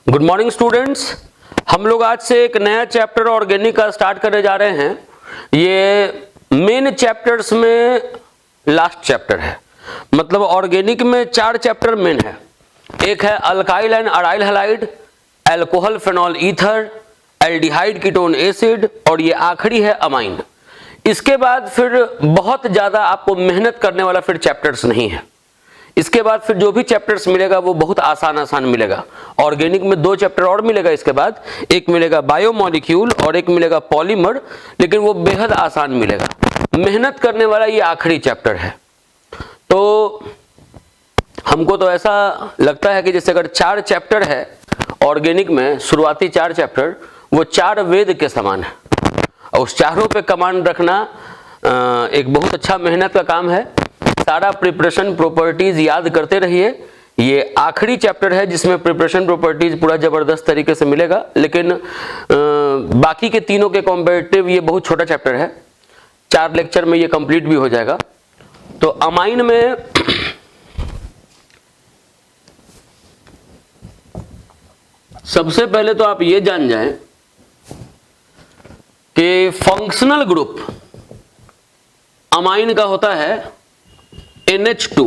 Good morning students. हम लोग आज से एक नया चैप्टर ऑर्गेनिक का स्टार्ट करने जा रहे हैं। ये मेन चैप्टर्स में लास्ट चैप्टर है, मतलब ऑर्गेनिक में 4 चैप्टर मेन है। एक है alkyl and aryl halide, alcohol phenol ether, aldehyde ketone acid, और ये आखिरी है अमाइन। इसके बाद फिर बहुत ज्यादा आपको मेहनत करने वाला फिर चैप्टर्स नहीं है। इसके बाद फिर जो भी चैप्टर्स मिलेगा वो बहुत आसान मिलेगा। ऑर्गेनिक में 2 चैप्टर और मिलेगा इसके बाद, एक मिलेगा बायोमोलिक्यूल और एक मिलेगा पॉलीमर, लेकिन वो बेहद आसान मिलेगा। मेहनत करने वाला ये आखिरी चैप्टर है। तो हमको तो ऐसा लगता है कि जैसे अगर 4 चैप्टर है ऑर्गेनिक में, शुरुआती 4 चैप्टर, वो 4 वेद के समान है, और उस चारों पे कमांड रखना एक बहुत अच्छा मेहनत का काम है। सारा प्रिपरेशन प्रॉपर्टीज याद करते रहिए। ये आखिरी चैप्टर है जिसमें प्रिपरेशन प्रॉपर्टीज पूरा जबरदस्त तरीके से मिलेगा, लेकिन बाकी के तीनों के कॉम्पेरेटिव ये बहुत छोटा चैप्टर है। 4 लेक्चर में ये कंप्लीट भी हो जाएगा। तो अमाइन में सबसे पहले तो आप ये जान जाएं कि फंक्शनल ग्रुप अमाइन का होता है NH2।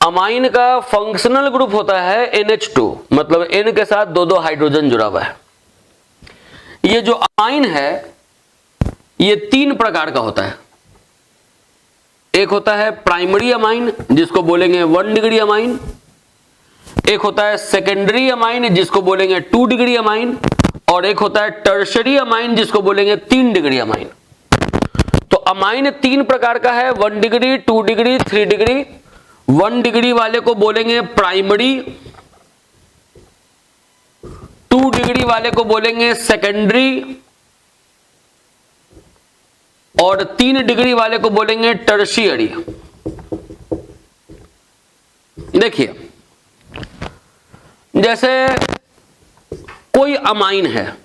अमाइन का फंक्शनल ग्रुप होता है NH2, मतलब N के साथ 2-2 हाइड्रोजन जुड़ा हुआ है। ये जो अमाइन है ये 3 प्रकार का होता है। एक होता है प्राइमरी अमाइन जिसको बोलेंगे 1 डिग्री अमाइन, एक होता है सेकेंडरी अमाइन जिसको बोलेंगे 2 डिग्री अमाइन, और एक होता है टर्शरी अमाइन जिसको बोलेंगे 3 डिग्री अमाइन। तो अमाइन 3 प्रकार का है, 1 डिग्री, 2 डिग्री, 3 डिग्री। 1 डिग्री वाले को बोलेंगे प्राइमरी, 2 डिग्री वाले को बोलेंगे सेकेंडरी, और 3 डिग्री वाले को बोलेंगे टर्शियरी। देखिए, जैसे कोई अमाइन है,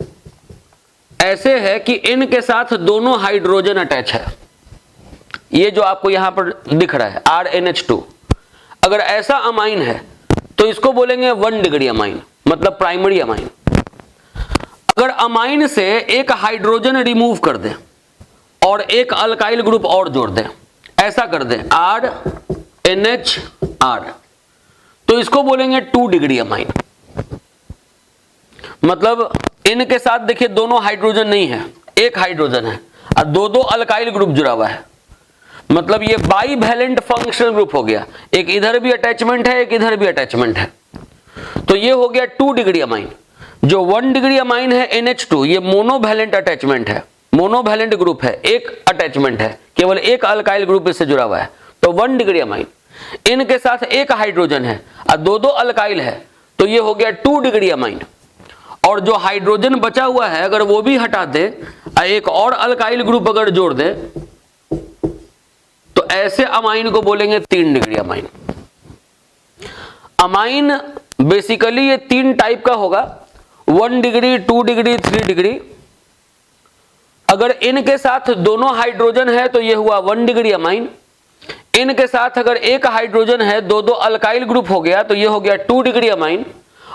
ऐसे है कि N के साथ दोनों हाइड्रोजन अटैच है। ये जो आपको यहां पर दिख रहा है RNH2, अगर ऐसा अमाइन है तो इसको बोलेंगे 1 डिग्री अमाइन, मतलब प्राइमरी अमाइन। अगर अमाइन से एक हाइड्रोजन रिमूव कर दें और एक अल्काइल ग्रुप और जोड़ दें, ऐसा कर दें RNHR, तो इसको बोलेंगे 2 डिग्री अमाइन। मतलब N के साथ देखिए दोनों हाइड्रोजन नहीं है, एक हाइड्रोजन है और 2-2 अल्काइल ग्रुप जुड़ा हुआ है। मतलब ये बाईवैलेंट फंक्शनल ग्रुप हो गया, एक इधर भी अटैचमेंट है, एक इधर भी अटैचमेंट है। तो ये हो गया 2 डिग्री अमाइन। जो 1 डिग्री अमाइन है NH2, ये मोनोवैलेंट अटैचमेंट है, मोनोवैलेंट ग्रुप है, एक अटैचमेंट है, केवल एक अल्काइल ग्रुप इससे जुड़ा हुआ है, तो 1 डिग्री अमाइन। N के साथ एक हाइड्रोजन है और 2-2 अल्काइल है, तो ये हो गया 2 डिग्री अमाइन। और जो हाइड्रोजन बचा हुआ है अगर वो भी हटा दे और एक और अल्काइल ग्रुप अगर जोड़ दे, तो ऐसे अमाइन को बोलेंगे 3 डिग्री अमाइन। अमाइन बेसिकली ये 3 टाइप का होगा, 1 डिग्री, 2 डिग्री, 3 डिग्री। अगर N के साथ दोनों हाइड्रोजन है तो ये हुआ 1 डिग्री अमाइन। N के साथ अगर एक हाइड्रोजन है, 2-2 अल्काइल ग्रुप हो गया, तो ये हो गया 2 डिग्री अमाइन।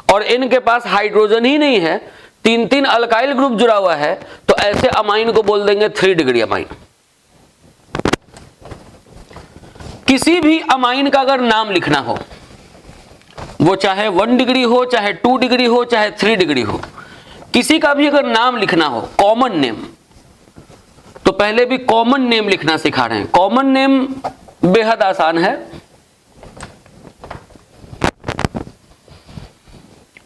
और N के पास हाइड्रोजन ही नहीं है, 3-3 अल्काइल ग्रुप जुड़ा हुआ है, तो ऐसे अमाइन को बोल देंगे 3 डिग्री अमाइन। किसी भी अमाइन का अगर नाम लिखना हो, वो चाहे 1 डिग्री हो, चाहे 2 डिग्री हो, चाहे 3 डिग्री हो, किसी का भी अगर नाम लिखना हो, कॉमन नेम, तो पहले भी कॉमन नेम लिखना सिखा रहे हैं। कॉमन नेम बेहद आसान है।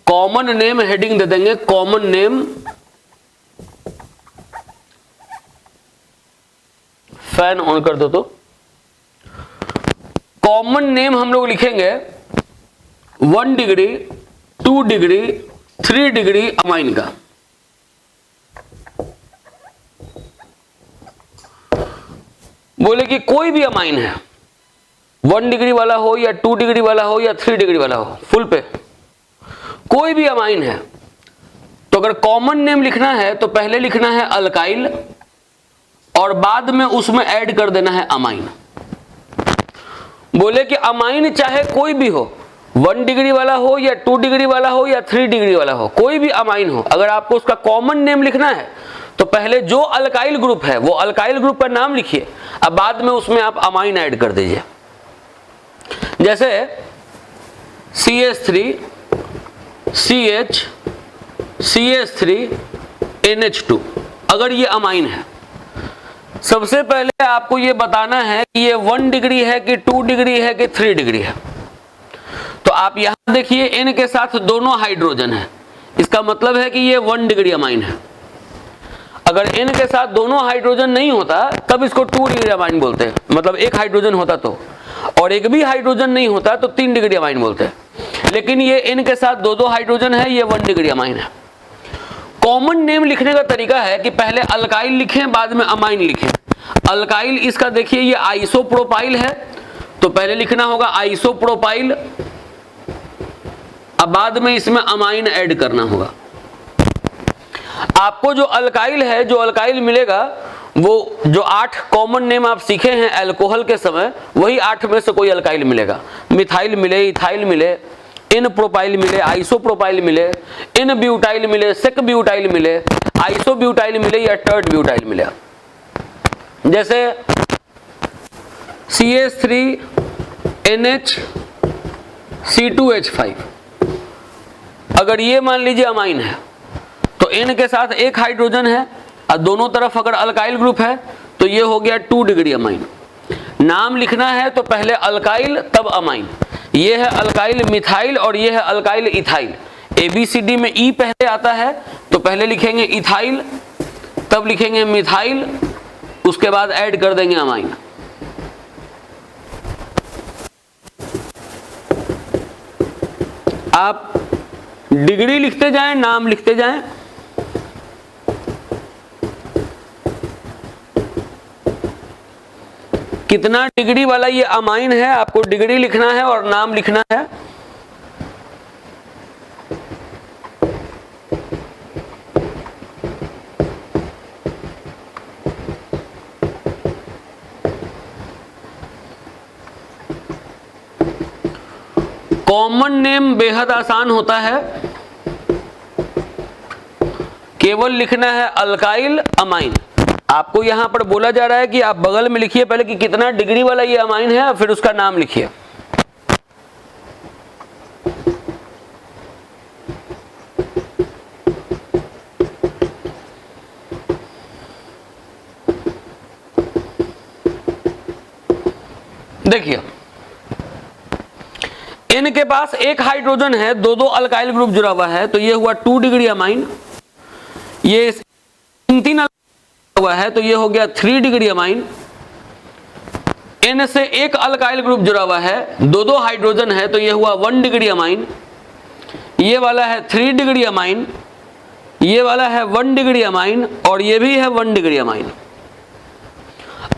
कॉमन नेम हेडिंग दे देंगे, कॉमन नेम। फैन ऑन कर दो। तो कॉमन नेम हम लोग लिखेंगे 1 डिग्री, 2 डिग्री, 3 डिग्री अमाइन का। बोले कि कोई भी अमाइन है, 1 डिग्री वाला हो या 2 डिग्री वाला हो या 3 डिग्री वाला हो, फुल पे कोई भी अमाइन है, तो अगर कॉमन नेम लिखना है तो पहले लिखना है अल्काइल और बाद में उसमें ऐड कर देना है अमाइन। बोले कि अमाइन चाहे कोई भी हो, 1 डिग्री वाला हो या 2 डिग्री वाला हो या 3 डिग्री वाला हो, कोई भी अमाइन हो, अगर आपको उसका कॉमन नेम लिखना है तो पहले जो अल्काइल ग्रुप है वो अल्काइल ग्रुप का नाम लिखिए, अब बाद में उसमें आप अमाइन ऐड कर दीजिए। जैसे CH3 CH CH3 NH2, अगर ये अमाइन है, सबसे पहले आपको ये बताना है कि ये 1 डिग्री है कि 2 डिग्री है कि 3 डिग्री है। तो आप यहां देखिए N के साथ दोनों हाइड्रोजन है, इसका मतलब है कि ये 1 डिग्री अमाइन है। अगर N के साथ दोनों हाइड्रोजन नहीं होता तब इसको 2 डिग्री अमाइन बोलते हैं, मतलब एक हाइड्रोजन होता तो, और एक भी हाइड्रोजन नहीं होता तो 3 डिग्री अमाइन बोलते हैं। लेकिन ये N के साथ दो हाइड्रोजन है, ये 1 डिग्री अमाइन है। कॉमन नेम लिखने का तरीका है कि पहले अल्काइल लिखें बाद में अमाइन लिखें। अल्काइल इसका देखिए ये आइसोप्रोपाइल है, तो पहले लिखना होगा आइसोप्रोपाइल, अब बाद में इसमें अमाइन ऐड करना होगा। आपको जो अल्काइल है, जो अल्काइल मिलेगा, वो जो 8 कॉमन नेम आप सीखे हैं अल्कोहल के समय, वही 8 में से कोई अल्काइल मिलेगा। मिथाइल मिले, इथाइल मिले, इन प्रोपाइल मिले, आइसोप्रोपाइल मिले, इन ब्यूटाइल मिले, सेक ब्यूटाइल मिले, आइसो ब्यूटाइल मिले या टर्ट ब्यूटाइल मिले। जैसे CH3 NH C2H5, अगर ये मान लीजिए अमाइन है तो N के साथ एक हाइड्रोजन है और दोनों तरफ अगर अल्काइल ग्रुप है तो ये हो गया 2 डिग्री अमाइन। नाम लिखना है तो पहले अल्काइल तब अमाइन। ये है अल्काइल मिथाइल और ये है अल्काइल इथाइल। ABCD में E पहले आता है तो पहले लिखेंगे इथाइल, तब लिखेंगे मिथाइल, उसके बाद ऐड कर देंगे अमाइन। आप डिग्री लिखते जाएं, नाम लिखते जाएं। कितना डिग्री वाला ये अमाइन है आपको डिग्री लिखना है और नाम लिखना है। कॉमन नेम बेहद आसान होता है, केवल लिखना है अल्काइल अमाइन। आपको यहां पर बोला जा रहा है कि आप बगल में लिखिए पहले कि कितना डिग्री वाला ये अमाइन है, फिर उसका नाम लिखिए। देखिए N के पास एक हाइड्रोजन है, दो अल्काइल ग्रुप जुड़ा हुआ है, तो ये हुआ 2 डिग्री अमाइन। ये 3 हुआ है तो ये हो गया 3 डिग्री अमाइन। N से एक अल्काइल ग्रुप जुड़ा हुआ है, दो हाइड्रोजन है, तो ये हुआ 1 डिग्री अमाइन। ये वाला है 3 डिग्री अमाइन, ये वाला है 1 डिग्री अमाइन और ये भी है 1 डिग्री अमाइन।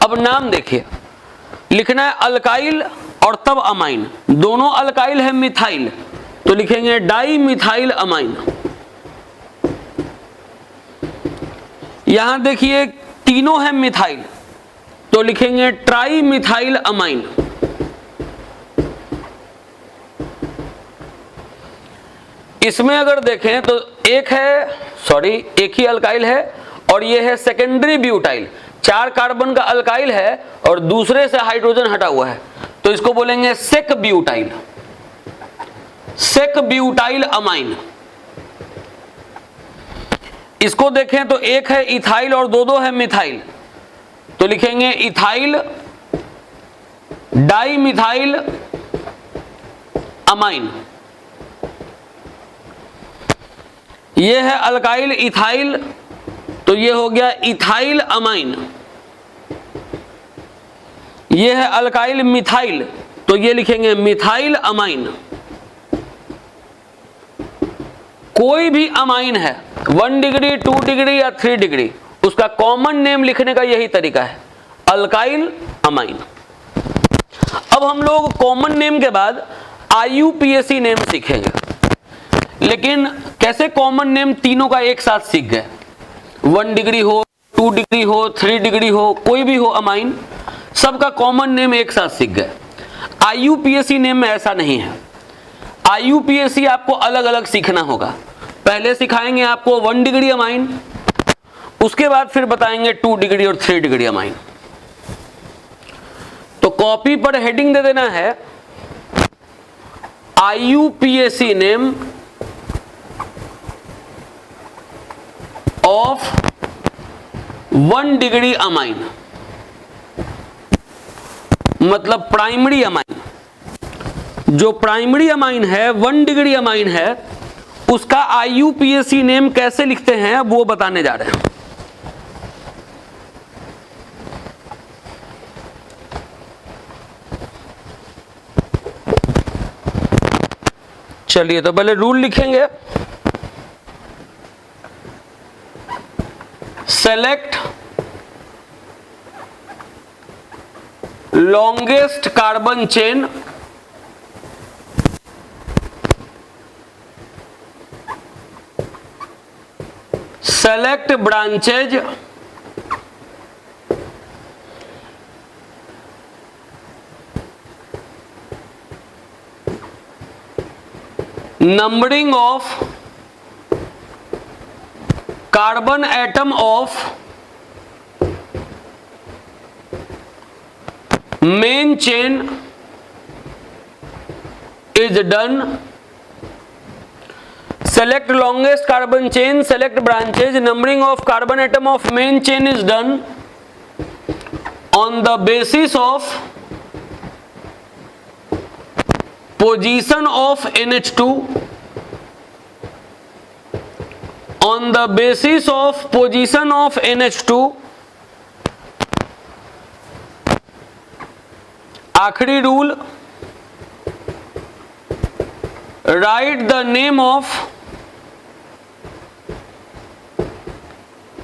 अब नाम देखिए, लिखना है अल्काइल और तब अमाइन। दोनों अल्काइल है मिथाइल तो लिखेंगे डाई मिथाइल अमाइन। यहां देखिए तीनों है मिथाइल तो लिखेंगे ट्राई मिथाइल अमाइन। इसमें अगर देखें तो एक ही अल्काइल है और ये है सेकेंडरी ब्यूटाइल। 4 कार्बन का अल्काइल है और दूसरे से हाइड्रोजन हटा हुआ है तो इसको बोलेंगे sec butyl, sec butyl amine. इसको देखें तो एक है इथाइल और दो है मिथाइल तो लिखेंगे इथाइल डाई मिथाइल अमाइन। ये है अल्काइल इथाइल तो ये हो गया इथाइल अमाइन। ये है अल्काइल मिथाइल तो ये लिखेंगे मिथाइल अमाइन। कोई भी अमाइन है 1 डिग्री 2 डिग्री या 3 डिग्री, उसका कॉमन नेम लिखने का यही तरीका है, अल्काइल अमाइन। अब हम लोग कॉमन नेम के बाद IUPAC नेम सीखेंगे, लेकिन कैसे कॉमन नेम तीनों का एक साथ सीख गए। 1 डिग्री हो, 2 डिग्री हो, 3 डिग्री हो, कोई भी हो अमाइन, सबका कॉमन नेम एक साथ सीख गए। IUPAC नेम में ऐसा नहीं है। IUPAC आपको अलग अलग सीखना होगा। पहले सिखाएंगे आपको 1 डिग्री अमाइन, उसके बाद फिर बताएंगे 2 डिग्री और 3 डिग्री अमाइन। तो कॉपी पर हेडिंग दे देना है IUPAC name of 1 degree amine, मतलब प्राइमरी अमाइन। जो प्राइमरी अमाइन है 1 डिग्री अमाइन है, उसका IUPAC नेम कैसे लिखते हैं वो बताने जा रहे हैं। चलिए तो पहले रूल लिखेंगे। Select longest carbon chain select branches numbering of carbon atom of main chain is done. Select longest carbon chain, select branches, numbering of carbon atom of main chain is done on the basis of position of NH2, on the basis of position of NH2। आखिरी rule, write the name of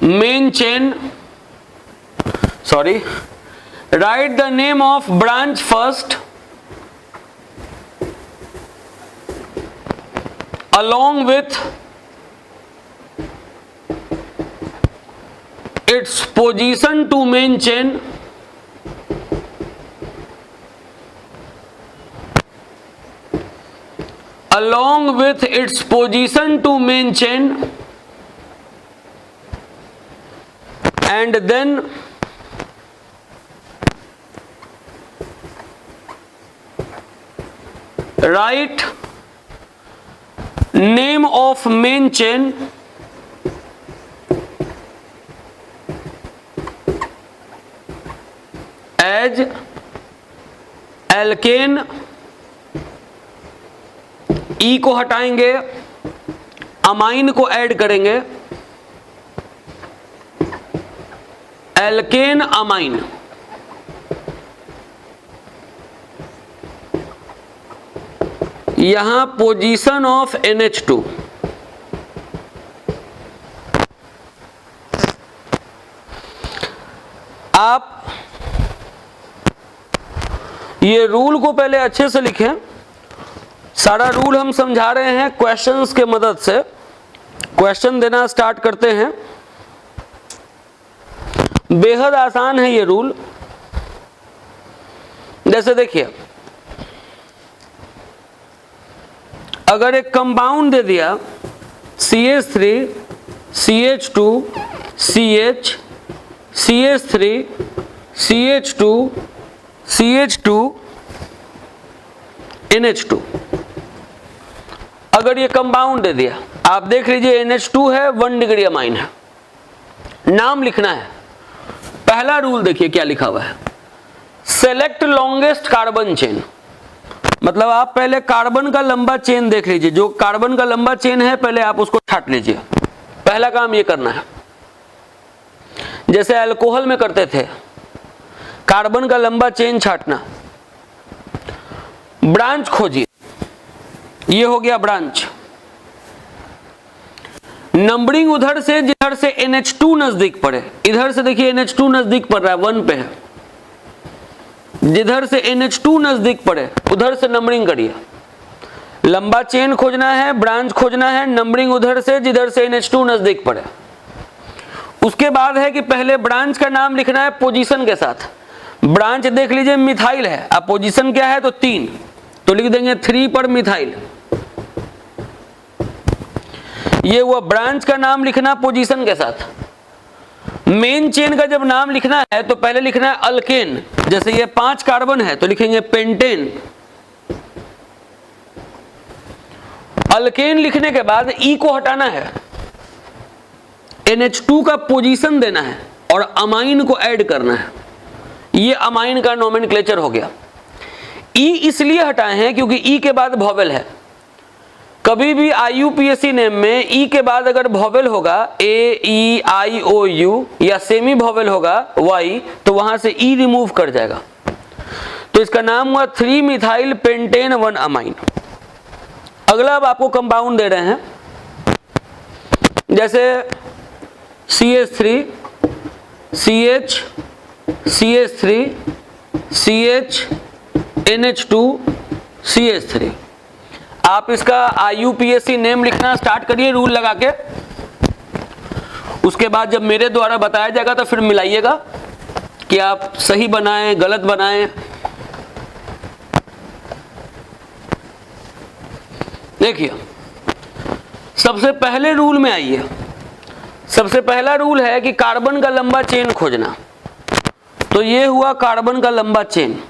main chain, write the name of branch first along with its position to main chain, along with its position to main chain, and then write name of main chain as alkane, E को हटाएंगे, amine को add करेंगे, alkene amine. यहां position of NH2, आप ये rule को पहले अच्छे से लिखें। सारा रूल हम समझा रहे हैं क्वेश्चंस के मदद से। क्वेश्चन देना स्टार्ट करते हैं। बेहद आसान है ये रूल। जैसे देखिए, अगर एक कंपाउंड दे दिया CH3 CH2 CH CH3 CH2 CH2 NH2, अगर ये कंपाउंड दे दिया, आप देख लीजिए NH2 है, 1 डिग्री अमाइन है, नाम लिखना है। पहला रूल देखिए क्या लिखा हुआ है, सेलेक्ट लॉन्गेस्ट कार्बन चेन, मतलब आप पहले कार्बन का लंबा चेन देख लीजिए। जो कार्बन का लंबा चेन है पहले आप उसको छांट लीजिए। पहला काम ये करना है, जैसे अल्कोहल में करते थे, कार्बन का लंबा चेन छांटना। ब्रांच खोजिए, ये हो गया ब्रांच। नंबरिंग उधर से जिधर से NH2 नजदीक पड़े, इधर से देखिए NH2 नजदीक पड़ रहा है, 1 पे है। जिधर से NH2 नजदीक पड़े उधर से नंबरिंग करिए। लंबा चेन खोजना है, ब्रांच खोजना है, नंबरिंग उधर से जिधर से NH2 नजदीक पड़े। उसके बाद है कि पहले ब्रांच का नाम लिखना है पोजीशन के साथ। ब्रांच देख लीजिए मिथाइल है, अब पोजीशन क्या है तो 3, तो लिख देंगे 3 पर मिथाइल। ये हुआ ब्रांच का नाम लिखना पोजीशन के साथ। मेन चेन का जब नाम लिखना है तो पहले लिखना है अल्केन, जैसे ये 5 कार्बन है तो लिखेंगे पेंटेन। अल्केन लिखने के बाद ई को हटाना है, NH2 का पोजीशन देना है और अमाइन को ऐड करना है। ये अमाइन का नोमेनक्लेचर हो गया। ई इसलिए हटाए हैं क्योंकि ई के बाद वॉवेल है। कभी भी IUPAC नेम में ई के बाद अगर वॉवेल होगा AEIOU या सेमी वॉवेल होगा Y, तो वहां से ई रिमूव कर जाएगा। तो इसका नाम हुआ 3 मिथाइल पेंटेन 1 अमाइन। अगला अब आपको कंपाउंड दे रहे हैं, जैसे CH3 CH CH3 CH NH2 CH3। आप इसका IUPAC नेम लिखना स्टार्ट करिए रूल लगा के। उसके बाद जब मेरे द्वारा बताया जाएगा तो फिर मिलाइएगा कि आप सही बनाएं गलत बनाएं। देखिए सबसे पहले रूल में आइए। सबसे पहला रूल है कि कार्बन का लंबा चेन खोजना। तो ये हुआ कार्बन का लंबा चेन।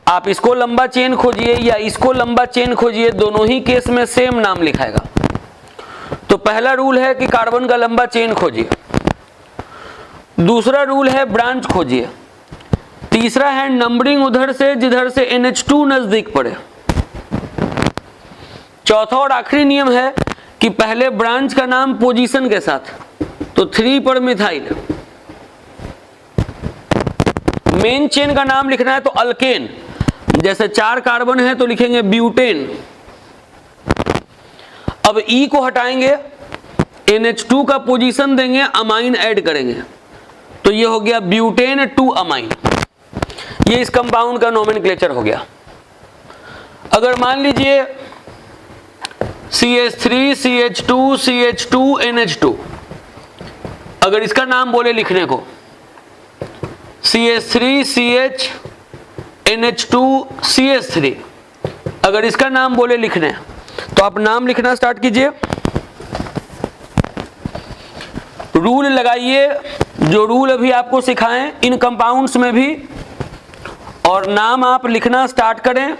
आप इसको लंबा चेन खोजिए या इसको लंबा चेन खोजिए, दोनों ही केस में सेम नाम लिखाएगा। तो पहला रूल है कि कार्बन का लंबा चेन खोजिए। दूसरा रूल है ब्रांच खोजिए। तीसरा है नंबरिंग उधर से जिधर से NH2 नजदीक पड़े। चौथा और आखिरी नियम है कि पहले ब्रांच का नाम पोजीशन के साथ, तो 3 पर मिथाइल। मेन चेन का नाम लिखना है तो अल्केन, जैसे 4 कार्बन है तो लिखेंगे ब्यूटेन। अब ई को हटाएंगे, NH2 का पोजीशन देंगे, अमाइन ऐड करेंगे, तो ये हो गया ब्यूटेन 2 अमाइन। ये इस कंपाउंड का नोमेनक्लेचर हो गया। अगर मान लीजिए CH3 CH2 CH2 NH2, अगर इसका नाम बोले लिखने को CH3 CH NH2 CH3, अगर इसका नाम बोले लिखने तो आप नाम लिखना स्टार्ट कीजिए। रूल लगाइए, जो रूल अभी आपको सिखाएं इन कंपाउंड्स में भी, और नाम आप लिखना स्टार्ट करें।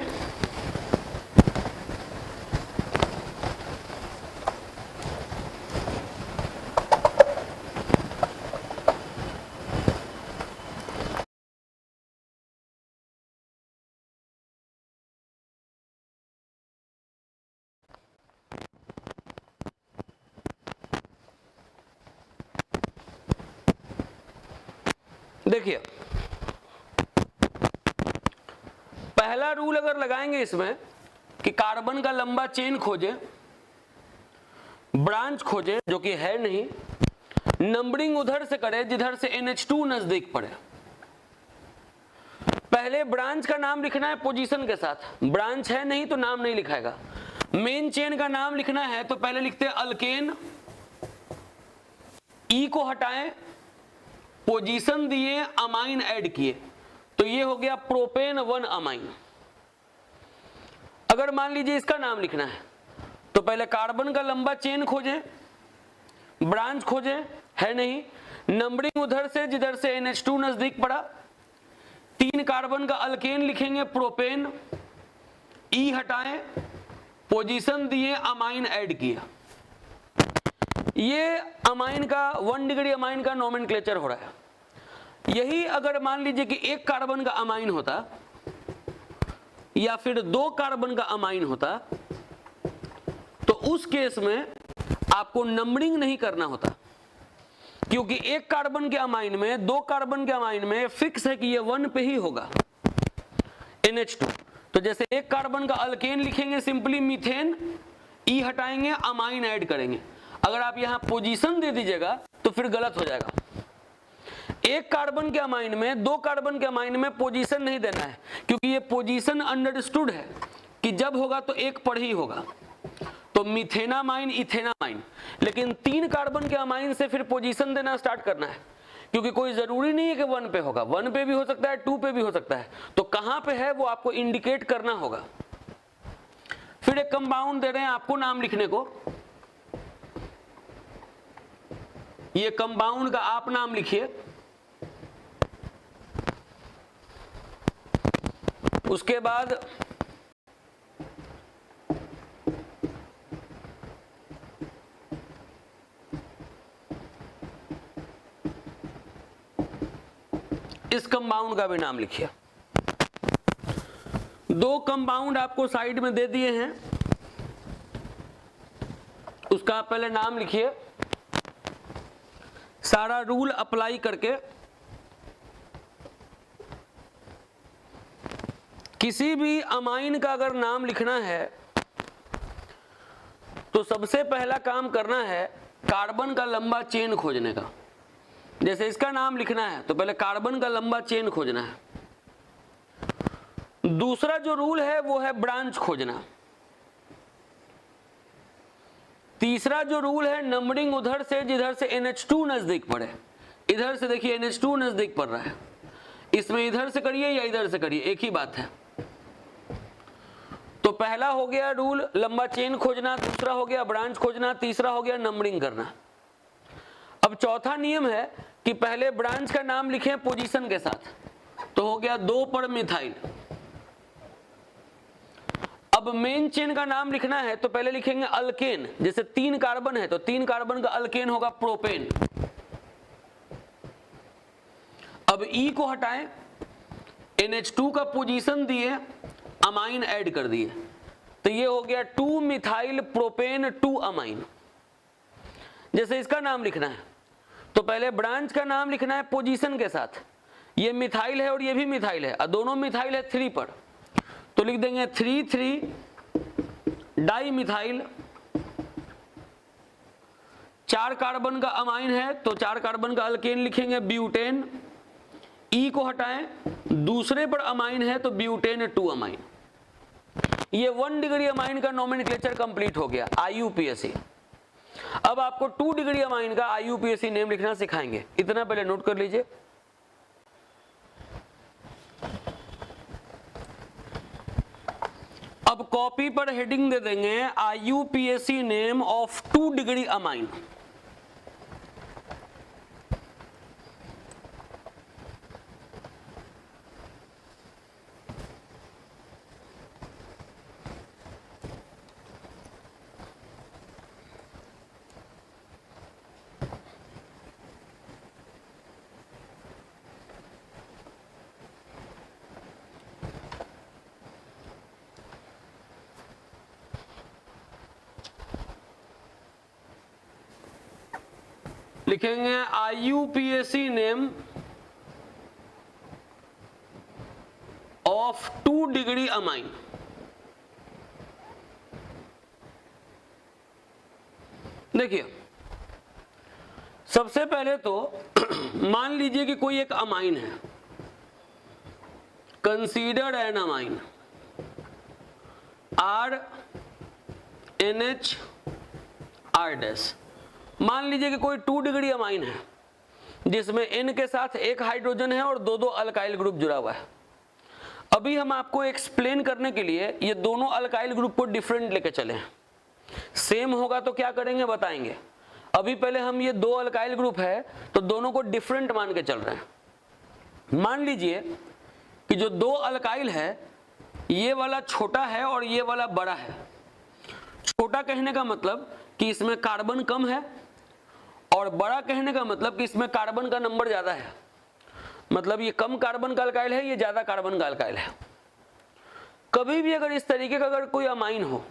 देखिए पहला रूल अगर लगाएंगे इसमें कि कार्बन का लंबा चेन खोजे, ब्रांच खोजे जो कि है नहीं, नंबरिंग उधर से करे जिधर से NH2 नजदीक पड़े। पहले ब्रांच का नाम लिखना है पोजीशन के साथ, ब्रांच है नहीं तो नाम नहीं लिखाएगा। मेन चेन का नाम लिखना है तो पहले लिखते हैं अल्केन, ई को हटाएं, पोजीशन दिए, अमाइन ऐड किए, तो ये हो गया प्रोपेन 1 अमाइन। अगर मान लीजिए इसका नाम लिखना है तो पहले कार्बन का लंबा चेन खोजें, ब्रांच खोजें, है नहीं, नंबरिंग उधर से जिधर से NH2 नजदीक पड़ा, 3 कार्बन का अल्केन लिखेंगे प्रोपेन, ई हटाएं, पोजीशन दिए, अमाइन ऐड किया। ये अमाइन का 1 डिग्री अमाइन का नोमेनक्लेचर हो रहा है। यही अगर मान लीजिए कि 1 कार्बन का अमाइन होता या फिर 2 कार्बन का अमाइन होता, तो उस केस में आपको नंबरिंग नहीं करना होता, क्योंकि 1 कार्बन के अमाइन में 2 कार्बन के अमाइन में फिक्स है कि ये 1 पे ही होगा NH2। तो जैसे 1 कार्बन का अल्केन लिखेंगे सिंपली मीथेन, ई हटाएंगे, अमाइन ऐड करेंगे। अगर आप यहां पोजीशन दे दीजिएगा तो फिर गलत हो जाएगा। 1 कार्बन के अमाइन में 2 कार्बन के अमाइन में पोजीशन नहीं देना है, क्योंकि ये पोजीशन अंडरस्टूड है कि जब होगा तो 1 पर ही होगा, तो मिथेनामाइन इथेनामाइन। लेकिन 3 कार्बन के अमाइन से फिर पोजीशन देना स्टार्ट करना है, क्योंकि कोई जरूरी नहीं है कि 1 पे होगा, 1 पे भी हो सकता है, 2 पे भी हो सकता है। तो कहां पे है वो आपको इंडिकेट करना होगा। फिर एक कंपाउंड दे रहे हैं आपको नाम लिखने को, ये कंपाउंड का आप नाम लिखिए, उसके बाद इस कंपाउंड का भी नाम लिखिए। दो कंपाउंड आपको साइड में दे दिए हैं, उसका आप पहले नाम लिखिए, सारा रूल अप्लाई करके किसी भी अमाइन का अगर नाम लिखना है तो सबसे पहला काम करना है कार्बन का लंबा चेन खोजने का। जैसे इसका नाम लिखना है तो पहले कार्बन का लंबा चेन खोजना है। दूसरा जो रूल है वो है ब्रांच खोजना। तीसरा जो रूल है नंबरिंग उधर से जिधर से NH2 नजदीक पड़े। इधर से देखिए NH2 नजदीक पड़ रहा है, इसमें इधर से करिए या इधर से करिए एक ही बात है। तो पहला हो गया रूल लंबा चेन खोजना, दूसरा हो गया ब्रांच खोजना, तीसरा हो गया नंबरिंग करना। अब चौथा नियम है कि पहले ब्रांच का नाम लिखें पोजीशन के साथ, तो हो गया 2 पर मिथाइल। अब मेन चेन का नाम लिखना है तो पहले लिखेंगे अल्केन। जैसे 3 कार्बन है तो 3 कार्बन का अल्केन होगा प्रोपेन। अब ई को हटाएं, NH2 का पोजीशन दिए, अमाइन ऐड कर दिए, तो ये हो गया 2 मिथाइल प्रोपेन 2 अमाइन। जैसे इसका नाम लिखना है तो पहले ब्रांच का नाम लिखना है पोजीशन के साथ। ये मिथाइल है और ये भी मिथाइल है, और दोनों मिथाइल है 3 पर, तो लिख देंगे 3,3 डाई मिथाइल। 4 कार्बन का अमाइन है तो 4 कार्बन का अल्केन लिखेंगे ब्यूटेन। ई को हटाएं, दूसरे पर अमाइन है तो ब्यूटेन 2 अमाइन। ये 1 डिग्री अमाइन का नोमेनक्लेचर कंप्लीट हो गया IUPAC। अब आपको 2 डिग्री अमाइन का IUPAC नेम लिखना सिखाएंगे, इतना पहले नोट कर लीजिए। अब कॉपी पर हेडिंग दे देंगे IUPAC name of 2 degree amine. लिखेंगे IUPAC name of 2 degree amine. देखिए सबसे पहले तो मान लीजिए कि कोई एक अमाइन है, considered an amine RNH R'। मान लीजिए कि कोई 2 डिग्री अमाइन है जिसमें N के साथ एक हाइड्रोजन है और 2 अल्काइल ग्रुप जुड़ा हुआ है। अभी हम आपको एक्सप्लेन करने के लिए ये दोनों अल्काइल ग्रुप को डिफरेंट लेके चले हैं। सेम होगा तो क्या करेंगे बताएंगे। अभी पहले हम ये 2 अल्काइल ग्रुप है तो दोनों को डिफरेंट मान के चल रहे हैं। मान लीजिए कि जो 2 अल्काइल है ये वाला छोटा है और ये वाला बड़ा है। छोटा कहने का मतलब कि इसमें कार्बन कम है, और बड़ा कहने का मतलब कि इसमें कार्बन का नंबर ज्यादा है। मतलब ये कम कार्बन का अल्काइल है, ये ज्यादा कार्बन का अल्काइल है। कभी भी अगर इस तरीके का अगर कोई अमाइन हो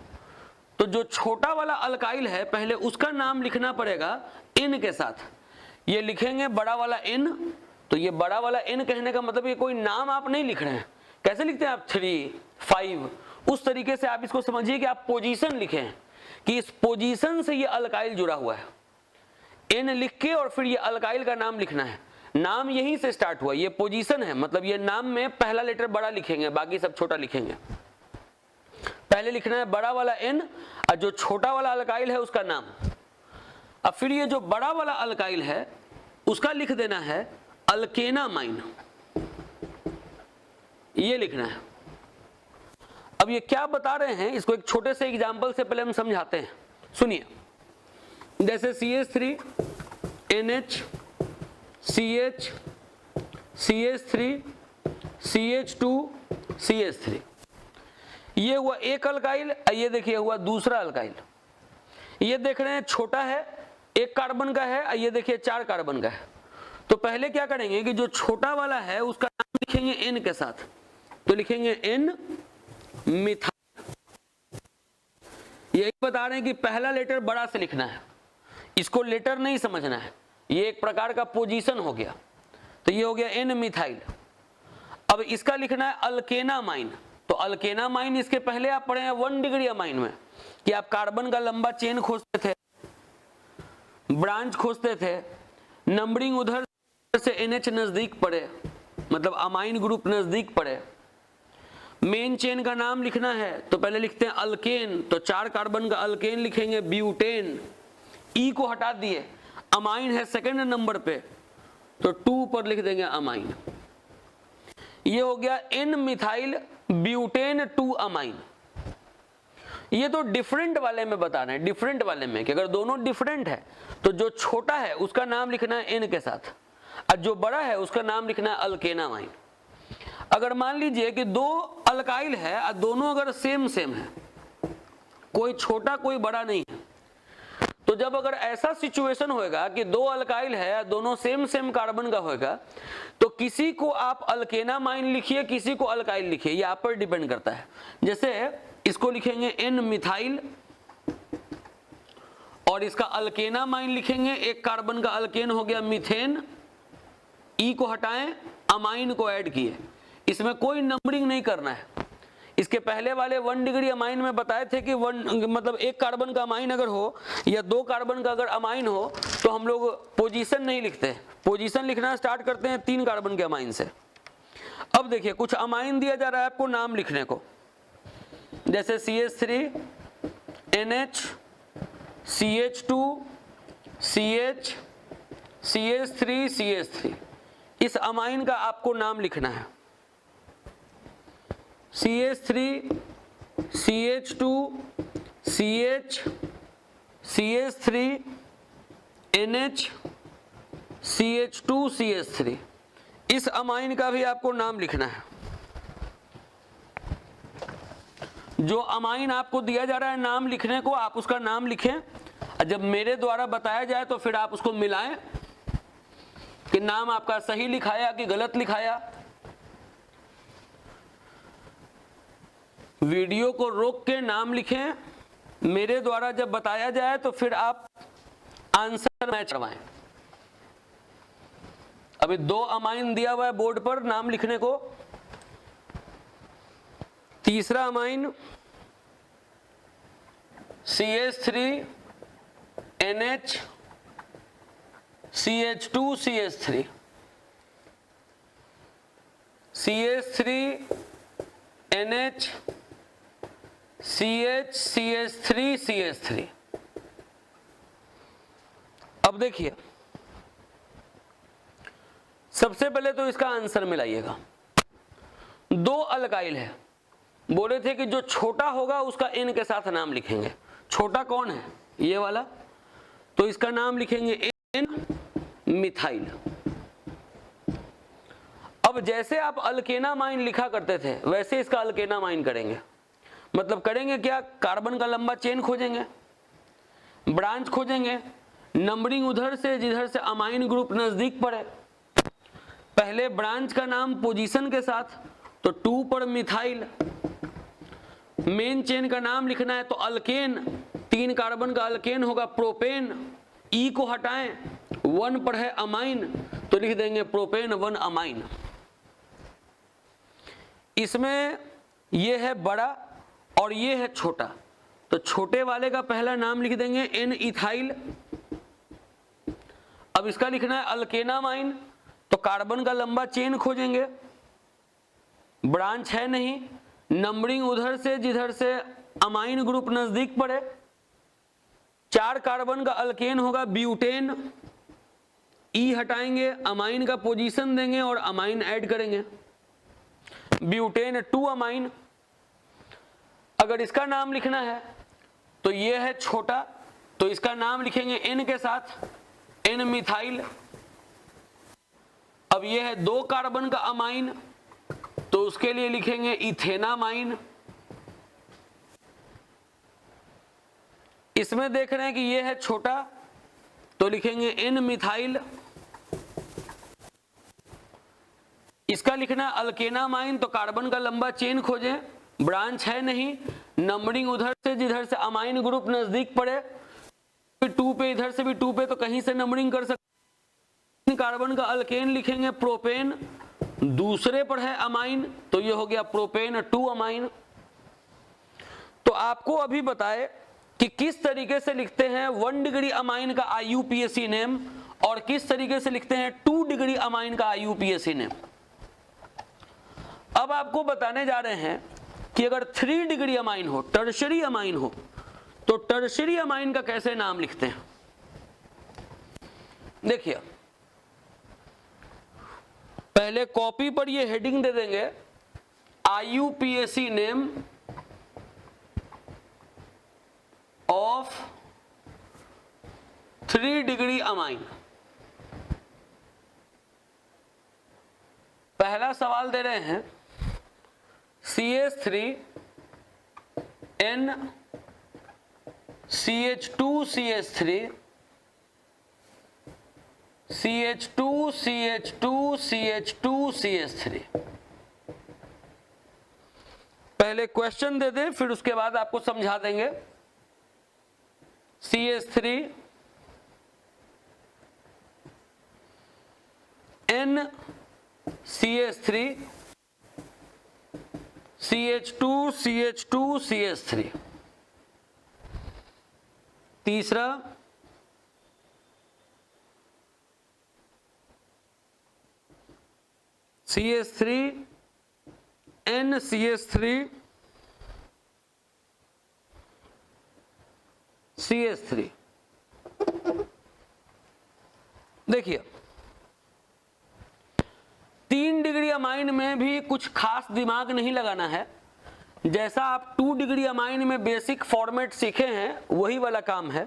तो जो छोटा वाला अल्काइल है पहले उसका नाम लिखना पड़ेगा N के साथ। ये लिखेंगे बड़ा वाला N, तो ये बड़ा वाला N कहने का मतलब ये कोई नाम आप नहीं लिख रहे हैं। कैसे लिखते हैं आप 3, 5, उस तरीके से आप इसको समझिए कि आप पोजीशन लिखें कि इस पोजीशन से ये अल्काइल जुड़ा हुआ है। N लिख के और फिर ये अल्काइल का नाम लिखना है। नाम यहीं से स्टार्ट हुआ, ये पोजीशन है, मतलब ये नाम में पहला लेटर बड़ा लिखेंगे, बाकी सब छोटा लिखेंगे। पहले लिखना है बड़ा वाला N और जो छोटा वाला अल्काइल है उसका नाम। अब फिर ये जो बड़ा वाला अल्काइल है उसका लिख देना है अल्केनामाइन, ये लिखना है। अब ये क्या बता रहे हैं, इसको एक छोटे से एग्जाम्पल से पहले हम समझाते हैं, सुनिए। जैसे CH3 NH CH CH3 CH2 CH3, ये हुआ एक अल्काइल, ये देखिए हुआ दूसरा अल्काइल। ये देख रहे हैं छोटा है, एक कार्बन का है, ये देखिए 4 कार्बन का है। तो पहले क्या करेंगे कि जो छोटा वाला है उसका नाम लिखेंगे N के साथ, तो लिखेंगे N मिथाइल। यही बता रहे हैं कि पहला लेटर बड़ा से लिखना है, इसको लेटर नहीं समझना है, ये एक प्रकार का पोजीशन हो गया। तो ये हो गया N मिथाइल। अब इसका लिखना है अल्केनामाइन, तो अल्केनामाइन इसके पहले आप पढ़े हैं 1 डिग्री अमाइन में कि आप कार्बन का लंबा चेन खोजते थे, ब्रांच खोजते थे, नंबरिंग उधर से NH नजदीक पड़े, मतलब अमाइन ग्रुप नजदीक पड़े। मेन चेन का नाम लिखना है तो पहले लिखते हैं अल्केन, तो 4 कार्बन का अल्केन लिखेंगे ब्यूटेन, ई को हटा दिए, अमाइन है सेकंड नंबर पे तो 2 पर लिख देंगे अमाइन। ये हो गया N मिथाइल ब्यूटेन 2 अमाइन। ये तो डिफरेंट वाले में बता रहे हैं, डिफरेंट वाले में कि अगर दोनों डिफरेंट है तो जो छोटा है उसका नाम लिखना है N के साथ, और जो बड़ा है उसका नाम लिखना है अल्केनामाइन। अगर मान लीजिए कि 2 अल्काइल है और दोनों अगर सेम है, कोई छोटा कोई बड़ा नहीं है, तो जब अगर ऐसा सिचुएशन होएगा कि 2 अल्काइल है, दोनों सेम कार्बन का होएगा, तो किसी को आप अल्केनामाइन लिखिए, किसी को अल्काइल लिखिए, ये आप पर डिपेंड करता है। जैसे इसको लिखेंगे N मिथाइल और इसका अल्केनामाइन लिखेंगे, एक कार्बन का अल्केन हो गया मीथेन, ई को हटाएं, अमाइन को ऐड किए, इसमें कोई नंबरिंग नहीं करना है। इसके पहले वाले 1 डिग्री अमाइन में बताए थे कि 1 मतलब एक कार्बन का अमाइन अगर हो या 2 कार्बन का अगर अमाइन हो तो हम लोग पोजीशन नहीं लिखते, पोजीशन लिखना स्टार्ट करते हैं 3 कार्बन के अमाइन से। अब देखिए कुछ अमाइन दिया जा रहा है आपको नाम लिखने को, जैसे CH3 NH CH2 CH CH3 CH3, इस अमाइन का आपको नाम लिखना है। CH3 CH2 CH CH3 NH CH2 CH3, इस अमाइन का भी आपको नाम लिखना है। जो अमाइन आपको दिया जा रहा है नाम लिखने को, आप उसका नाम लिखें, और जब मेरे द्वारा बताया जाए तो फिर आप उसको मिलाएं कि नाम आपका सही लिखाया कि गलत लिखाया। वीडियो को रोक के नाम लिखें, मेरे द्वारा जब बताया जाए तो फिर आप आंसर मैच करवाएं। अभी 2 अमाइन दिया हुआ है बोर्ड पर नाम लिखने को। तीसरा amine CH3 NH CH2 CH3, CH3 NH CH CH3 CH3। अब देखिए सबसे पहले तो इसका आंसर मिलाइएगा। 2 अल्काइल है, बोले थे कि जो छोटा होगा उसका N के साथ नाम लिखेंगे। छोटा कौन है? ये वाला, तो इसका नाम लिखेंगे N मिथाइल। अब जैसे आप अल्केनामाइन लिखा करते थे वैसे इसका अल्केनामाइन करेंगे। मतलब करेंगे क्या, कार्बन का लंबा चेन खोजेंगे, ब्रांच खोजेंगे, नंबरिंग उधर से जिधर से अमाइन ग्रुप नजदीक पड़े। पहले ब्रांच का नाम पोजीशन के साथ, तो 2 पर मिथाइल। मेन चेन का नाम लिखना है तो अल्केन, 3 कार्बन का अल्केन होगा प्रोपेन, ई को हटाएं, 1 पर है अमाइन तो लिख देंगे प्रोपेन 1 अमाइन। इसमें ये है बड़ा और ये है छोटा, तो छोटे वाले का पहला नाम लिख देंगे N इथाइल। अब इसका लिखना है अल्केनामाइन, तो कार्बन का लंबा चेन खोजेंगे, ब्रांच है नहीं, नंबरिंग उधर से जिधर से अमाइन ग्रुप नजदीक पड़े। 4 कार्बन का अल्केन होगा ब्यूटेन, ई हटाएंगे, अमाइन का पोजीशन देंगे और अमाइन ऐड करेंगे, ब्यूटेन 2 अमाइन। अगर इसका नाम लिखना है तो ये है छोटा, तो इसका नाम लिखेंगे N के साथ, N मिथाइल। अब ये है 2 कार्बन का अमाइन, तो उसके लिए लिखेंगे इथेनामाइन। इसमें देख रहे हैं कि ये है छोटा, तो लिखेंगे N मिथाइल। इसका लिखना है अल्केनामाइन, तो कार्बन का लंबा चेन खोजें, ब्रांच है नहीं, नंबरिंग उधर से जिधर से अमाइन ग्रुप नजदीक पड़े, 2 पे इधर से भी 2 पे, तो कहीं से नंबरिंग कर सकते। कार्बन का अल्केन लिखेंगे प्रोपेन, दूसरे पर है अमाइन, तो ये हो गया प्रोपेन 2 अमाइन। तो आपको अभी बताए कि किस तरीके से लिखते हैं 1 डिग्री अमाइन का IUPAC नेम और किस तरीके से लिखते हैं 2 डिग्री अमाइन का IUPAC नेम। अब आपको बताने जा रहे हैं कि अगर 3 डिग्री अमाइन हो, टर्शरी अमाइन हो, तो टर्शरी अमाइन का कैसे नाम लिखते हैं। देखिए, पहले कॉपी पर ये हेडिंग दे देंगे IUPAC name of 3 degree amine. पहला सवाल दे रहे हैं CH3 N CH2 CH3 CH2 CH2 CH2 CH3। पहले क्वेश्चन दे दें, फिर उसके बाद आपको समझा देंगे। CH3 N CH3 CH2 CH2 CH3। तीसरा CH3 N CH3 CH3। देखिए, 3 डिग्री अमाइन में भी कुछ खास दिमाग नहीं लगाना है। जैसा आप 2 डिग्री अमाइन में बेसिक फॉर्मेट सीखे हैं वही वाला काम है।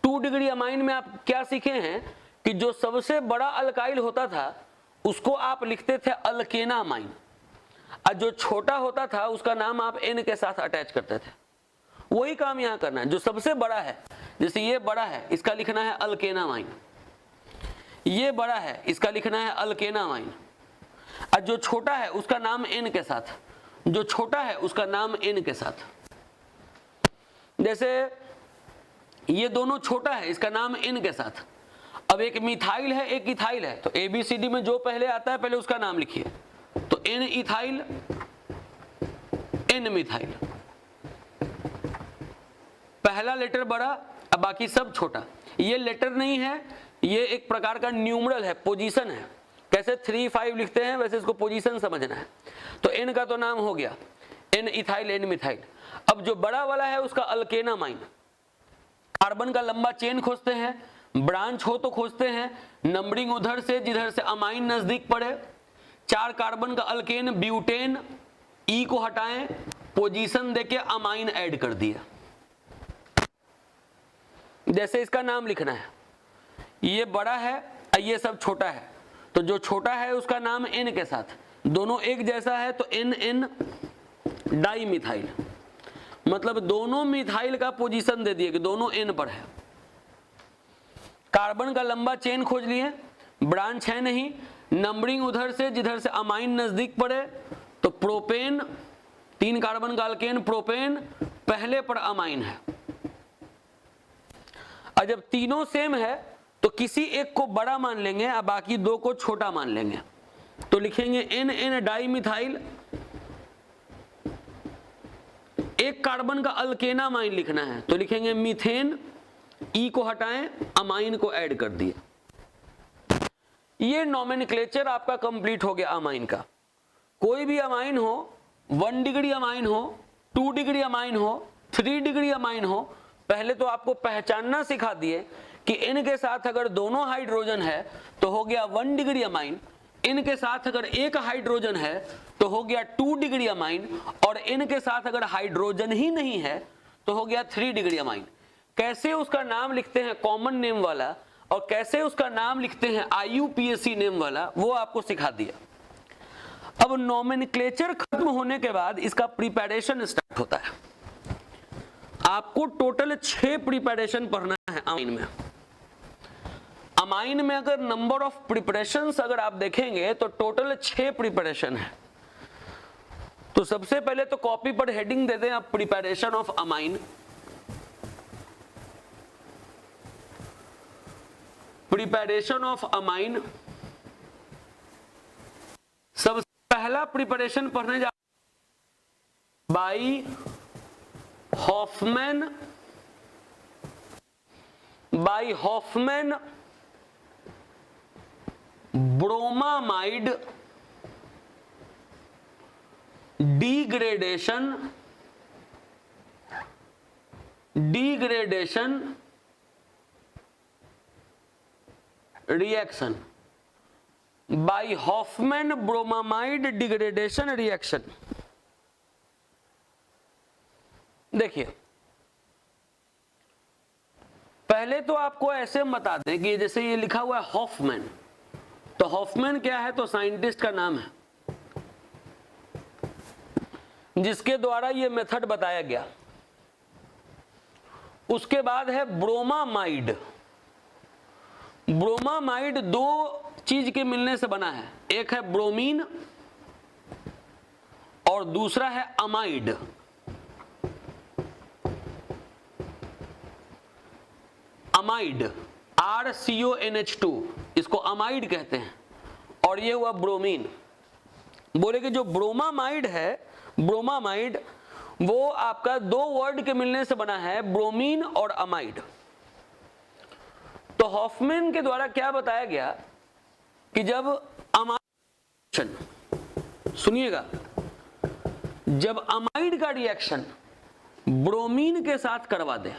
2 डिग्री अमाइन में आप क्या सीखे हैं कि जो सबसे बड़ा अल्काइल होता था उसको आप लिखते थे अल्केना अमाइन, और जो छोटा होता था उसका नाम आप N के साथ अटैच करते थे। वही काम यहां करना है। जो सबसे बड़ा है, जैसे ये बड़ा है, इसका लिखना है अल्केना अमाइन, ये बड़ा है, इसका लिखना है अल्केना अमाइन, और जो छोटा है उसका नाम N के साथ, जो छोटा है उसका नाम N के साथ। जैसे ये दोनों छोटा है, इसका नाम N के साथ। अब एक मिथाइल है, एक इथाइल है, तो ABCD में जो पहले आता है पहले उसका नाम लिखिए। तो N इथाइल, N मिथाइल, पहला लेटर बड़ा, अब बाकी सब छोटा। ये लेटर नहीं है, ये एक प्रकार का न्यूमरल है, पोजीशन है। कैसे 3 5 लिखते हैं वैसे इसको पोजीशन समझना है। तो N का तो नाम हो गया, N इथाइल N मिथाइल। अब जो बड़ा वाला है उसका अल्केना अमाइन। कार्बन का लंबा चेन खोजते हैं, ब्रांच हो तो खोजते हैं, नंबरिंग उधर से जिधर से अमाइन नजदीक पड़े। 4 कार्बन का अल्केन ब्यूटेन, E को हटाएं, पोजीशन देके अमाइन ऐड कर दिया। जैसे इसका नाम लिखना है, ये बड़ा है और ये सब छोटा है, तो जो छोटा है उसका नाम N के साथ, दोनों एक जैसा है तो NN डाई मिथाइल, मतलब दोनों मिथाइल का पोजीशन दे दिए कि दोनों N पर है। कार्बन का लंबा चेन खोज लिए, ब्रांच है नहीं, नंबरिंग उधर से जिधर से अमाइन नजदीक पड़े, तो प्रोपेन, 3 कार्बन का अल्केन प्रोपेन, पहले पर अमाइन है। और जब तीनों सेम है तो किसी एक को बड़ा मान लेंगे और बाकी 2 को छोटा मान लेंगे। तो लिखेंगे NN डाई मिथाइल, एक कार्बन का अल्केना अमाइन लिखना है तो लिखेंगे मीथेन, E को हटाएं, अमाइन को ऐड कर दिया। ये नोमेनक्लेचर आपका कंप्लीट हो गया अमाइन का। कोई भी अमाइन हो, 1 डिग्री अमाइन हो, 2 डिग्री अमाइन हो, 3 डिग्री अमाइन हो, पहले तो आपको पहचानना सिखा दिए कि N के साथ अगर दोनों हाइड्रोजन है तो हो गया 1 डिग्री अमाइन, इनके साथ अगर एक हाइड्रोजन है तो हो गया 2 डिग्री अमाइन, और इनके साथ अगर हाइड्रोजन ही नहीं है तो हो गया 3 डिग्री अमाइन। कैसे उसका नाम लिखते हैं कॉमन नेम वाला और कैसे उसका नाम लिखते हैं IUPAC नेम वाला, वो आपको सिखा दिया। अब नोमेनक्लेचर खत्म होने के बाद इसका प्रिपरेशन स्टार्ट होता है। आपको टोटल 6 प्रिपरेशन पढ़ना है अमाइन में। अमाइन में अगर नंबर ऑफ प्रिपरेशंस अगर आप देखेंगे तो टोटल 6 प्रिपरेशन है। तो सबसे पहले तो कॉपी पर हेडिंग दे दें आप, preparation of amine. Preparation of amine, सबसे पहला प्रिपरेशन पढ़ने जा by Hoffmann bromamide degradation reaction, by Hoffmann bromamide degradation reaction. देखिए पहले तो आपको ऐसे बता दें कि जैसे ये लिखा हुआ है हॉफमैन, तो हॉफमैन क्या है, तो साइंटिस्ट का नाम है जिसके द्वारा ये मेथड बताया गया। उसके बाद है ब्रोमामाइड। ब्रोमामाइड 2 चीज के मिलने से बना है, एक है ब्रोमीन और दूसरा है अमाइड। अमाइड RCONH2, इसको अमाइड कहते हैं, और ये हुआ ब्रोमीन। बोले कि जो ब्रोमामाइड है, ब्रोमामाइड वो आपका 2 वर्ड के मिलने से बना है, ब्रोमीन और अमाइड। तो हॉफमैन के द्वारा क्या बताया गया कि जब अमाइड, सुनिएगा, जब अमाइड का रिएक्शन ब्रोमीन के साथ करवा दे,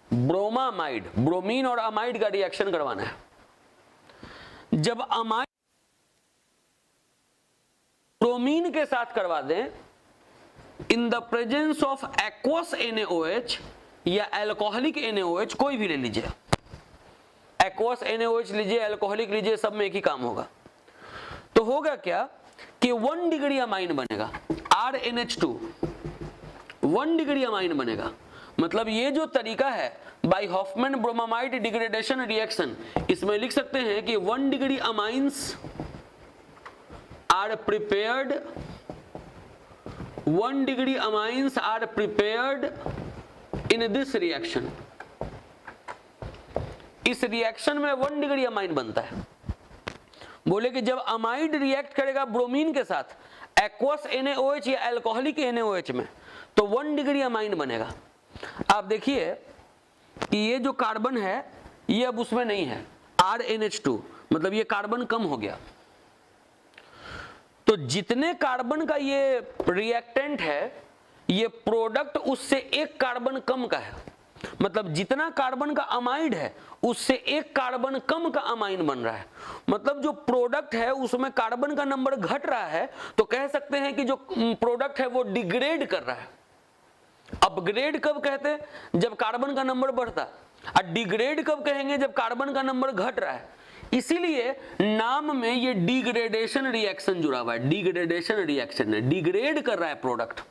ब्रोमामाइड, ब्रोमीन और अमाइड का रिएक्शन करवाना है, जब अमाइड ब्रोमीन के साथ करवा दें in the presence of aqueous NaOH या अल्कोहलिक NaOH, कोई भी ले लीजिए, एक्वस NaOH लीजिए, अल्कोहलिक लीजिए, सब में एक ही काम होगा। तो होगा क्या कि 1 डिग्री अमाइन बनेगा, RNH2 1 डिग्री अमाइन बनेगा। मतलब ये जो तरीका है by Hoffmann bromamide degradation reaction, इसमें लिख सकते हैं कि 1 degree amines are prepared, 1 degree amines are prepared in this reaction. इस रिएक्शन में 1 डिग्री अमाइन बनता है। बोले कि जब अमाइड रिएक्ट करेगा ब्रोमीन के साथ एक्वस NaOH या अल्कोहलिक NaOH में, तो 1 डिग्री अमाइन बनेगा। आप देखिए कि ये जो कार्बन है ये अब उसमें नहीं है, RNH2, मतलब ये कार्बन कम हो गया। तो जितने कार्बन का ये रिएक्टेंट है, ये प्रोडक्ट उससे 1 कार्बन कम का है। मतलब जितना कार्बन का अमाइड है उससे 1 कार्बन कम का अमाइन बन रहा है। मतलब जो प्रोडक्ट है उसमें कार्बन का नंबर घट रहा है, तो कह सकते हैं कि जो प्रोडक्ट है वो डिग्रेड कर रहा है। अपग्रेड कब कहते हैं, जब कार्बन का नंबर बढ़ता, और डिग्रेड कब कहेंगे, जब कार्बन का नंबर घट रहा है। इसीलिए नाम में ये डिग्रेडेशन रिएक्शन जुड़ा हुआ है, डिग्रेडेशन रिएक्शन है, डिग्रेड कर रहा है प्रोडक्ट।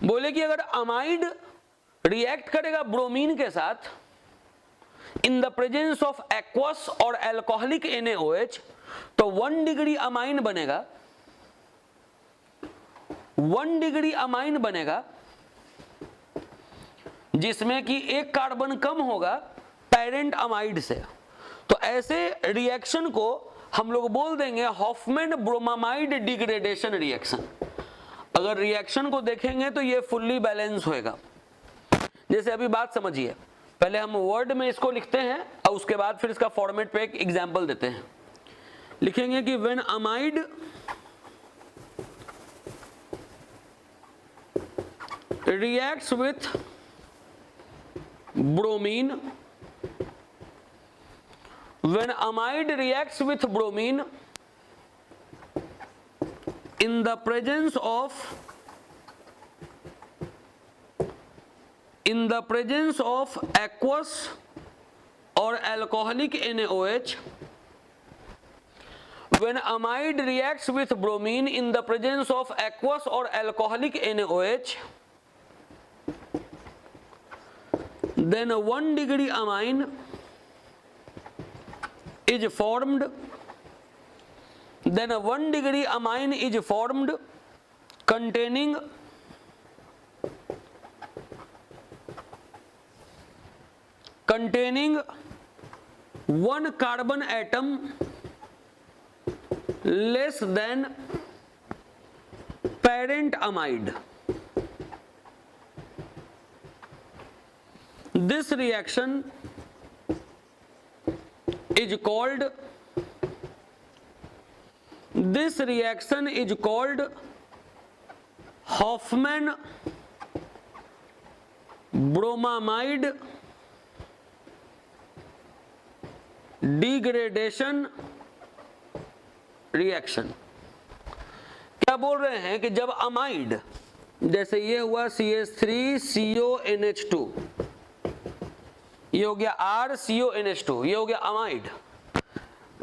बोले कि अगर अमाइड रिएक्ट करेगा ब्रोमीन के साथ in the presence of aqueous और अल्कोहलिक NaOH, तो 1 डिग्री अमाइन बनेगा, 1 डिग्री अमाइन बनेगा जिसमें कि 1 कार्बन कम होगा पेरेंट अमाइड से। तो ऐसे रिएक्शन को हम लोग बोल देंगे हॉफमैन ब्रोमामाइड डिग्रेडेशन रिएक्शन। अगर रिएक्शन को देखेंगे तो ये फुल्ली बैलेंस होएगा। जैसे अभी बात समझिए, पहले हम वर्ड में इसको लिखते हैं और उसके बाद फिर इसका फॉर्मेट पे एक एग्जांपल देते हैं। लिखेंगे कि when amide reacts with bromine When amide reacts with bromine in the presence of aqueous or alcoholic NaOH, when amide reacts with bromine in the presence of aqueous or alcoholic NaOH, then 1 degree amine is formed. Then 1 degree amine is formed containing one carbon atom less than parent amide. This reaction is called Hoffman-Bromamide degradation reaction. क्या बोल रहे हैं कि जब amide, जैसे ये हुआ CH3CONH2, ये हो गया RCONH2, ये हो गया अमाइड,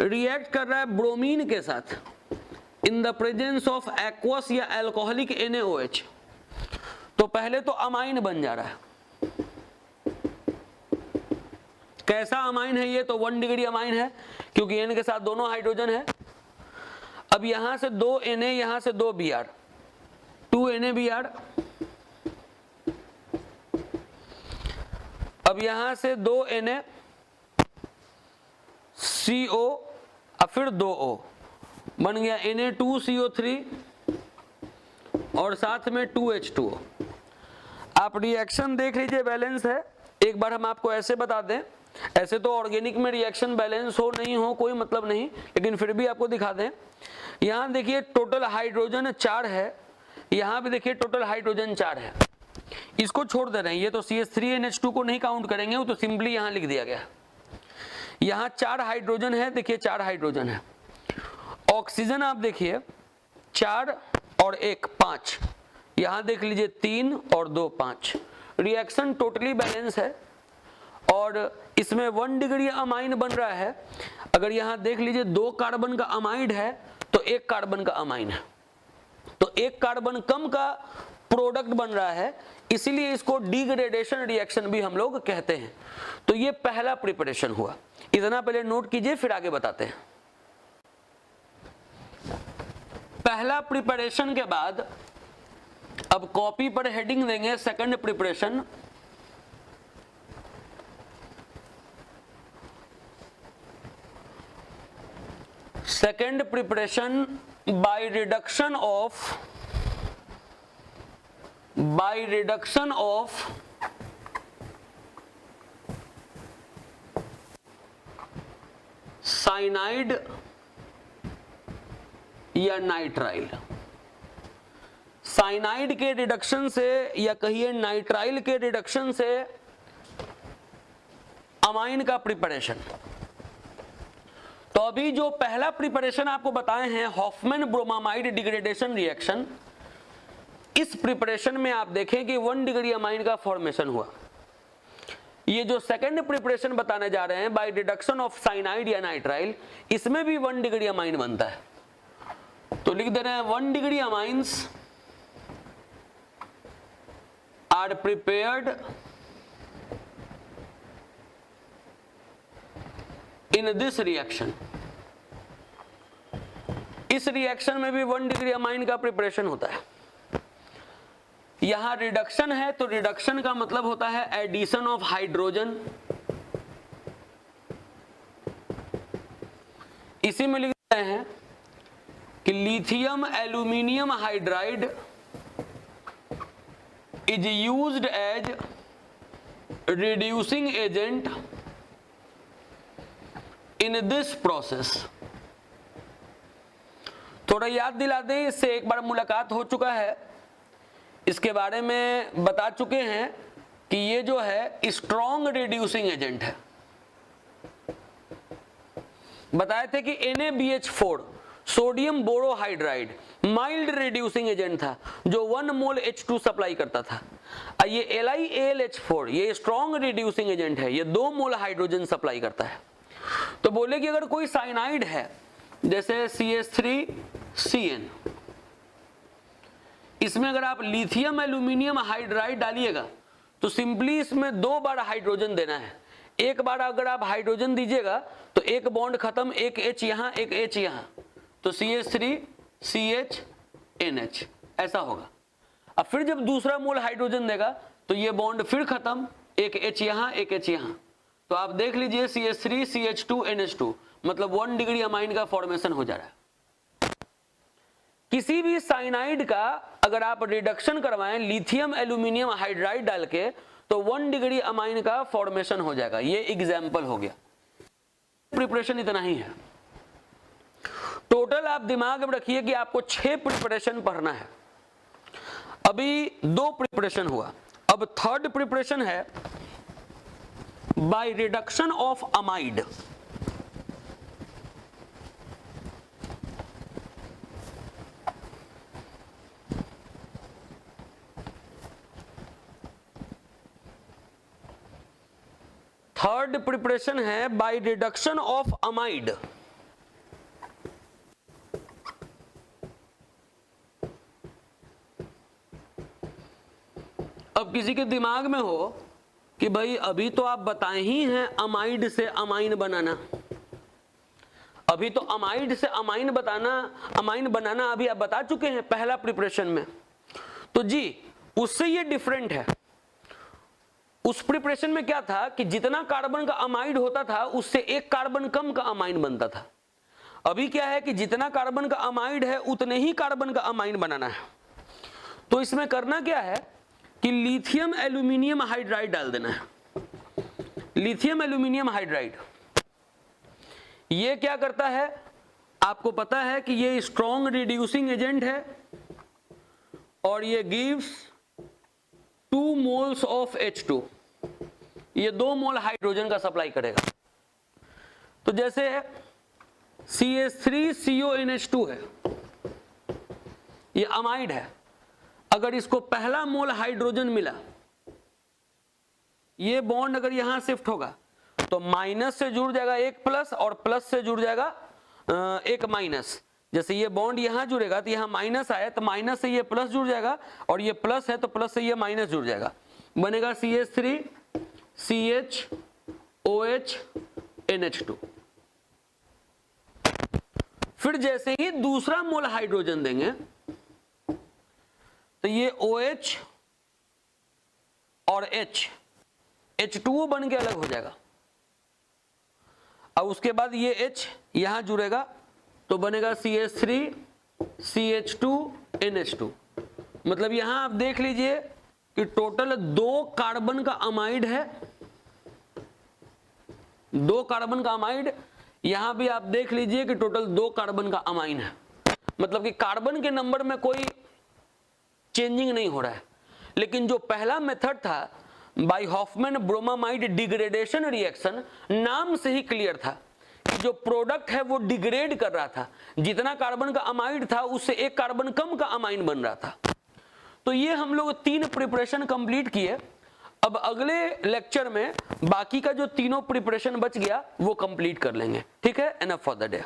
रिएक्ट कर रहा है ब्रोमीन के साथ in the presence of aqueous या अल्कोहलिक NaOH, तो पहले तो अमाइन बन जा रहा है। कैसा अमाइन है ये? तो 1 डिग्री अमाइन है, क्योंकि N के साथ दोनों हाइड्रोजन है। अब यहां से 2 Na, यहां से 2 Br, 2 NaBr, अब यहां से 2 NaCO, अब फिर 2 O, बन गया Na2CO3 और साथ में 2H2O। आप रिएक्शन देख लीजिए, बैलेंस है। एक बार हम आपको ऐसे बता दें, ऐसे तो ऑर्गेनिक में रिएक्शन बैलेंस हो नहीं हो कोई मतलब नहीं, लेकिन फिर भी आपको दिखा दें। यहां देखिए टोटल हाइड्रोजन 4 है, यहां भी देखिए टोटल हाइड्रोजन 4 है, इसको छोड़ दे रहे हैं। ये तो CH3NH2 को नहीं काउंट करेंगे, वो तो सिंपली यहां लिख दिया गया। यहां 4 हाइड्रोजन है, देखिए 4 हाइड्रोजन है। ऑक्सीजन आप देखिए 4 और 1 5, यहां देख लीजिए 3 और 2 5। रिएक्शन टोटली बैलेंस है और इसमें 1 डिग्री अमाइन बन रहा है। अगर यहां देख लीजिए 2 कार्बन का अमाइड है तो 1 कार्बन का अमाइन है, तो 1 कार्बन कम का प्रोडक्ट बन रहा है, इसीलिए इसको डिग्रेडेशन रिएक्शन भी हम लोग कहते हैं। तो ये पहला प्रिपरेशन हुआ, इतना पहले नोट कीजिए, फिर आगे बताते हैं। पहला प्रिपरेशन के बाद अब कॉपी पर हेडिंग देंगे second preparation. Second preparation by reduction of cyanide या नाइट्राइल। साइनाइड के रिडक्शन से या कहिए नाइट्राइल के रिडक्शन से अमाइन का प्रिपरेशन। तो अभी जो पहला प्रिपरेशन आपको बताए हैं हॉफमैन ब्रोमामाइड डिग्रेडेशन रिएक्शन, इस प्रिपरेशन में आप देखें कि 1 डिग्री अमाइन का फॉर्मेशन हुआ। ये जो सेकंड प्रिपरेशन बताने जा रहे हैं बाय रिडक्शन ऑफ साइनाइड या नाइट्राइल, इसमें भी 1 डिग्री अमाइन बनता है। तो लिख दे रहे हैं 1 degree amines are prepared in this reaction. इस रिएक्शन में भी 1 डिग्री अमाइन का प्रिपरेशन होता है। यहां रिडक्शन है तो रिडक्शन का मतलब होता है एडिशन ऑफ हाइड्रोजन। इसी में लिख रहे हैं कि lithium aluminium hydride is used as reducing agent in this process. थोड़ा याद दिला दें, इससे एक बार मुलाकात हो चुका है, इसके बारे में बता चुके हैं कि ये जो है स्ट्रॉन्ग रिड्यूसिंग एजेंट है। बताए थे कि NaBH4 sodium borohydride mild reducing agent था जो 1 मोल H2 सप्लाई करता था। ये LiAlH4 ये स्ट्रॉन्ग रिड्यूसिंग एजेंट है, ये 2 मोल हाइड्रोजन सप्लाई करता है। तो बोले कि अगर कोई साइनाइड है जैसे CH3CN, इसमें अगर आप लिथियम एल्यूमिनियम हाइड्राइड डालिएगा तो सिंपली इसमें 2 बार हाइड्रोजन देना है। एक बार अगर आप हाइड्रोजन दीजिएगा तो एक बॉन्ड खत्म, एक H यहां एक H यहां, तो CH3CHNH ऐसा होगा। अब फिर जब दूसरा मोल हाइड्रोजन देगा तो ये बॉन्ड फिर खत्म, एक H यहां एक H यहां, तो आप देख लीजिए CH3CH2NH2 मतलब 1 डिग्री अमाइन का फॉर्मेशन हो जा रहा है। किसी भी साइनाइड का अगर आप रिडक्शन करवाएं लिथियम एल्यूमिनियम हाइड्राइड डाल के तो 1 डिग्री अमाइन का फॉर्मेशन हो जाएगा। ये एग्जाम्पल हो गया। प्रिपरेशन इतना ही है। टोटल आप दिमाग में रखिए कि आपको 6 प्रिपरेशन पढ़ना है। अभी 2 प्रिपरेशन हुआ, अब थर्ड प्रिपरेशन है by reduction of amide. Third preparation है बाय रिडक्शन ऑफ अमाइड। अब किसी के दिमाग में हो कि भाई अभी तो आप बताए ही हैं अमाइड से अमाइन बनाना, अभी तो अमाइड से अमाइन बनाना अभी आप बता चुके हैं पहला प्रिपरेशन में, तो जी उससे ये डिफरेंट है। उस प्रिपरेशन में क्या था कि जितना कार्बन का अमाइड होता था उससे 1 कार्बन कम का अमाइन बनता था। अभी क्या है कि जितना कार्बन का अमाइड है उतने ही कार्बन का अमाइन बनाना है। तो इसमें करना क्या है कि लिथियम एल्यूमिनियम हाइड्राइड डाल देना है। लिथियम एल्यूमिनियम हाइड्राइड ये क्या करता है, आपको पता है कि ये स्ट्रॉन्ग रिड्यूसिंग एजेंट है और ये गिव्स 2 मोल्स ऑफ H2, ये 2 मोल हाइड्रोजन का सप्लाई करेगा। तो जैसे CH3CONH2 है, ये अमाइड है, अगर इसको पहला मोल हाइड्रोजन मिला, ये बॉन्ड अगर यहां शिफ्ट होगा तो माइनस से जुड़ जाएगा 1 प्लस और प्लस से जुड़ जाएगा 1 माइनस। जैसे ये बॉन्ड यहां जुड़ेगा तो यहां माइनस आया तो माइनस से ये प्लस जुड़ जाएगा और ये प्लस है तो प्लस से ये माइनस जुड़ जाएगा, बनेगा CH3CHOHNH2। फिर जैसे ही दूसरा मोल हाइड्रोजन देंगे तो ये OH और H2O बन के अलग हो जाएगा। अब उसके बाद ये H यहां जुड़ेगा तो बनेगा CH3CH2NH2। मतलब यहां आप देख लीजिए कि टोटल 2 कार्बन का अमाइड है, 2 कार्बन का अमाइड। यहां भी आप देख लीजिए कि टोटल 2 कार्बन का अमाइन है। मतलब कि कार्बन के नंबर में कोई चेंजिंग नहीं हो रहा है। लेकिन जो पहला मेथड था by Hoffmann bromamide degradation reaction, नाम से ही क्लियर था कि जो प्रोडक्ट है वो डिग्रेड कर रहा था, जितना कार्बन का अमाइड था उससे 1 कार्बन कम का अमाइन बन रहा था। तो ये हम लोग 3 प्रिपरेशन कंप्लीट किए। अब अगले लेक्चर में बाकी का जो तीनों प्रिपरेशन बच गया वो कंप्लीट कर लेंगे। ठीक है, एनफ फॉर द डे।